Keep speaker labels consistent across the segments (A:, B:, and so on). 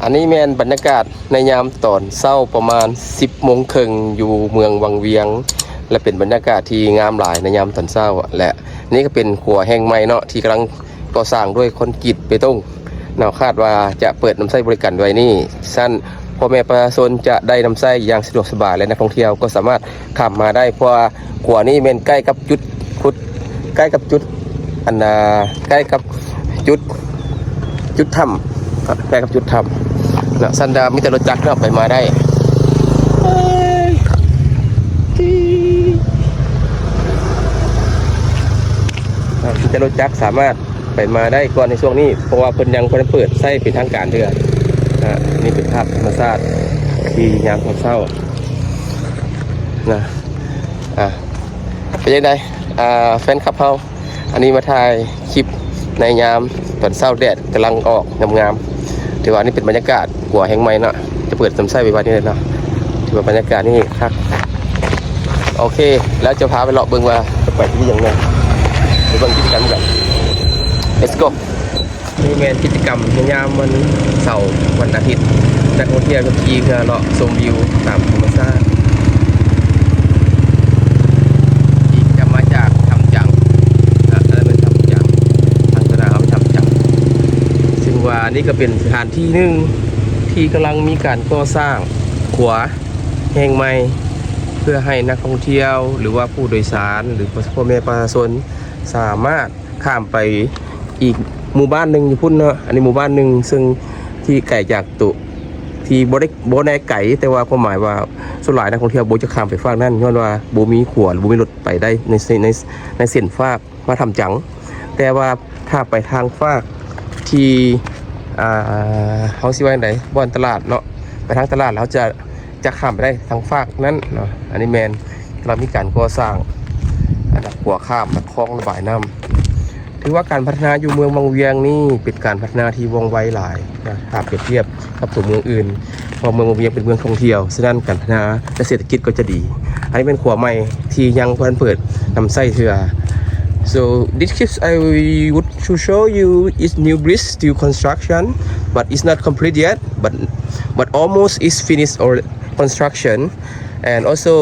A: อันนี้แม่นบรรยากาศในยามตอนเช้าประมาณ 10:30 น.อยู่เมืองวังเวียงและเป็นบรรยากาศที่งามหลายในยามตอนเช้าและนี่ก็เป็นขัวแห่งใหม่เนาะที่กำลังก่อสร้างด้วยคอนกรีตเบตงเนาะคาดว่าจะเปิดน้ำใช้บริการไว้นี่สั้นพ่อแม่ประชาชนจะได้น้ำใช้อย่างสะดวกสบายและนักท่องเที่ยวก็สามารถข้ามมาได้เพราะว่าขัวนี้แม่นใกล้กับจุดใกล้กับจุดใกล้กับจุดถ้ำใกล้กับจุดถ้ำนะสันดามีแต่รถจักรเนาะไปมาได้มีแต่รถจักรสามารถไปมาได้ก่อนในช่วงนี้เพราะว่าเพิ่นยังบ่ได้เปิดใช้เป็นทางการเด้อนี่เป็นภาพธรรมชาติที่ยามเช้านะเป็นยังไงแฟนคลับเฮาอันนี้มาถ่ายคลิปในยามตอนเช้าแดดกำลังออกงามๆถือว่านี่เป็นบรรยากาศกัวแห่งใหม่เนาะจะเปิดน้ำใช้ไว้วันนี้เลยเนาะถือว่าบรรยากาศนี่ครับโอเคแล้วจะพาไปเลาะเบิ่งว่าจะไปที่ยังไงไปเบิ่งกิจกรรมกัน Let's go นี่แม่นกิจกรรมในยามวันเสาร์วันอาทิตย์นักท่องเที่ยวก็ขี่เรือเลาะชมวิวตามธรรมชาติที่จะมาจากทำจังอะไรเป็นทำจังทางสนามทำจังซึ่งว่านี่ก็เป็นสถานที่หนึ่งที่กำลังมีการก่อสร้างขัวแห่งใหม่เพื่อให้นักท่องเที่ยวหรือว่าผู้โดยสารหรือพ่อแม่ประชาชนสามารถข้ามไปอีกหมู่บ้านหนึ่งอยู่พุ่นเนาะอันนี้หมู่บ้านหนึ่งซึ่งที่ไกลจากตุที่บ่ได้ไกลแต่ว่าความหมายว่าส่วนหลายนักท่องเที่ยวบ่จะข้ามไปฝั่งนั้นย้อนว่าบ่มีขัวบ่มีรถไปได้ในเส้นฝากมาทำจังแต่ว่าถ้าไปทางฝากที่เฮาสิว่าจังได๋บ่อนตลาดเนาะไปทางตลาดแล้วจะข้ามไปได้ทางฝากนั้นเนาะอันนี้แม่นเรามีการก่อสร้างขัวข้ามคลองระบายน้ำถือว่าการพัฒนาอยู่เมืองวังเวียงนี่เป็นการพัฒนาที่ว่องไวหลายนะถ้าเปรียบเทียบกับตัวเมืองอื่นเพราะเมืองวังเวียงเป็นเมืองท่องเที่ยวฉะนั้นการพัฒนาเศรษฐกิจก็จะดีอันนี้เป็นขัวใหม่ที่ยังเพิ่นเปิดนำไส้เถื่อ so this clip I would to show you is new bridge still construction but it's not complete yet but almost is finished or construction and also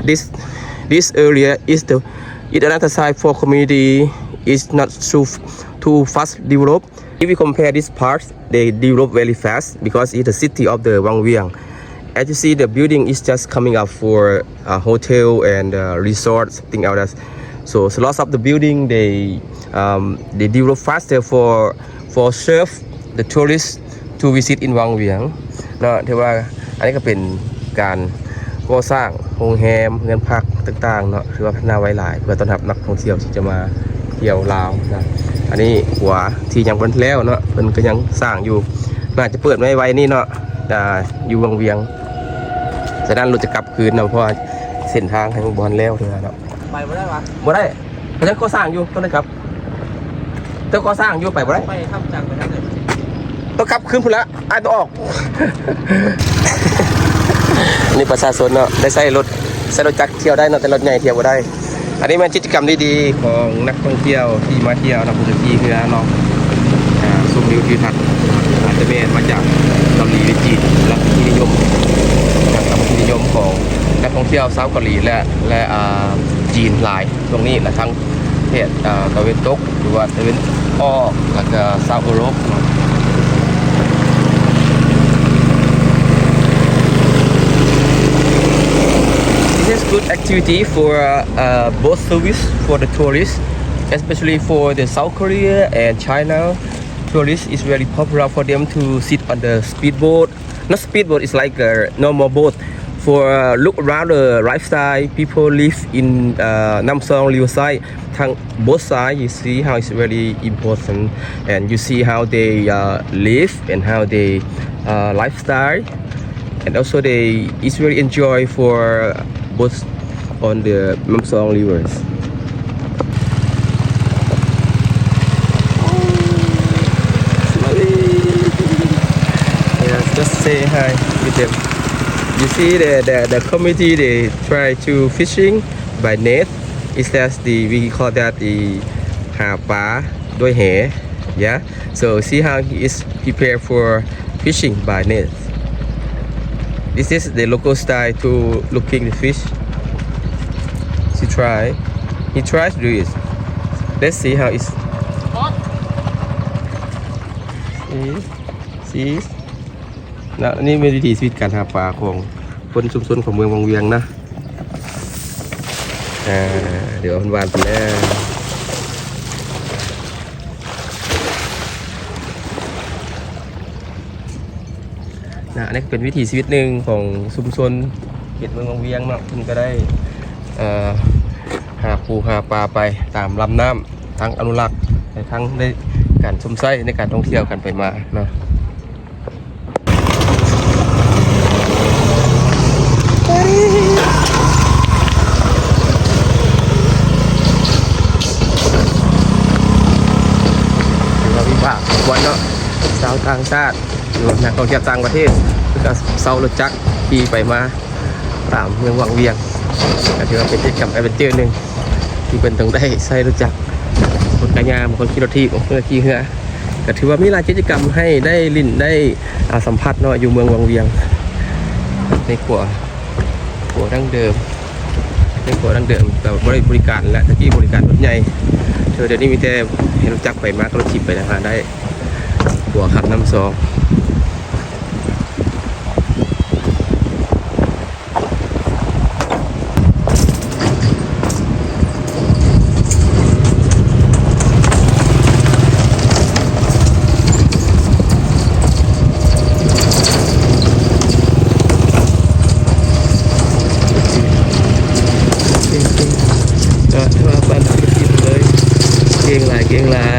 A: this area is another side for community is not too fast developed. If we compare this part, they develop very fast because it's the city of the Wang Vieng. As you see, the building is just coming up for a hotel and resort, something else. So lots of the building they develop faster for serve the tourists to visit in Wang Vieng. เนาะถือว่าอันนี้ก็เป็นการก่อสร้างโรงแรมเรือนพักต่างๆเนาะถือว่าพัฒนาไว้หลายเพื่อต้อนรับนักท่องเที่ยวที่จะมาเที่ยวลาวนะอันนี้หัวที่ยังบ่แล้วเนาะเพิ่นก็ยังสร้างอยู่น่าจะเปิดไว้นี่เนาะอยู่วังเวียงฉะนั้นเราจะกลับคืนเนาะเพราะเส้นทางให้บ่แล้วเนาะไปบ่ได้วะบ่ได้เพราะฉะนั้นก็สร้างอยู่ต้องได้ครับต้องก็สร้างอยู่ไปบ่ได้ไปทำจังไปทางไหนต้องกลับคืนพุ่นละอ้ายต้องออก นี่ประชาชนเนาะได้ใช้รถจักรเที่ยวได้เนาะแต่รถใหญ่เที่ยวบ่ได้อันนี้มันกิจกรรมดีๆของนักท่องเที่ยวที่มาเที่ยวนักท่องเที่ยวที่เรือเนาะชมวิวทิวทัศน์อาจจะเป็นมาจากเกาหลีหรือจีนและที่นิยมของนักท่องเที่ยวชาวเกาหลีและจีนหลายตรงนี้และทั้งประเทศตะวันตกหรือว่าตะวันออกแล้วก็ชาวยุโรปเนาะThis is good activity for both service for the tourists, especially for the South Korea and China. Tourists is very popular for them to sit on the speedboat. Not speedboat, it's like a normal boat. For look around the lifestyle, people live in Namsong riverside. Both sides, you see how it's very important, and you see how they live and how they lifestyle, and also it's very enjoy for both on the Namsong rivers. Yeah, just say hi with them. You see the community they try to fishing by net. It's that we call that the หาปลาด้วยแห yeah. So see how he is prepared for fishing by net. This is the local style to looking the fish. He tries to do it. Let's see how it's. See นะนี่เป็นวิธีชีวิตการหาปลาของคนชุมชนของเมืองวังเวียงนะเดี๋ยววานไปแล้วนะนี่เป็นวิถีชีวิตหนึ่งของชุมชนเขตเมืองวังเวียงเนาะคุณก็ได้หาปูหาปลาไปตามลำน้ำทั้งอนุรักษ์ทั้งได้การชมไส้ในการท่องเที่ยวกันไปมาเนาะเราวิพากษ์วันเนาะชาวต่างชาติหรือนักท่องเที่ยวต่างประเทศก็เซารถจักรขี่ไปมาตามเมืองวังเวียงก็ถือว่าเป็นกิจกรรมแอดเวนเจอร์หนึ่งที่เป็นต้องได้ใช้รถจักรคนกระยามคนขี่รถทีบคนขี่เรือก็ถือว่ามีหลายกิจกรรมให้ได้ลิ้นได้สัมผัสเนาะอยู่เมืองวังเวียงในขัวดั้งเดิมแบบบริการและตะกี้บริการรถใหญ่เดี๋ยวนี้มีแต่ให้รถจักรไปมากรถทิพย์ไปนะฮะได้ขัวขับน้ำซองเก่งหลาย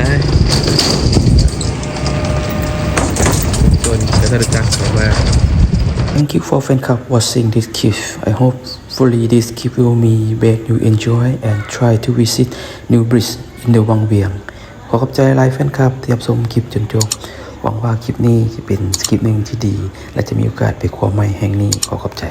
A: จนกระทะจักรออกมา
B: Thank you for fan club watching this clip. I hopefully this clip will make you enjoy and try to visit new bridge in the วังเวียงขอขอบใจไลฟ์แฟนคลับที่รับชมคลิปจนจบหวังว่าคลิปนี้จะเป็นคลิปหนึ่งที่ดีและจะมีโอกาสไปคว้าใหม่แห่งนี้ขอขอบใจ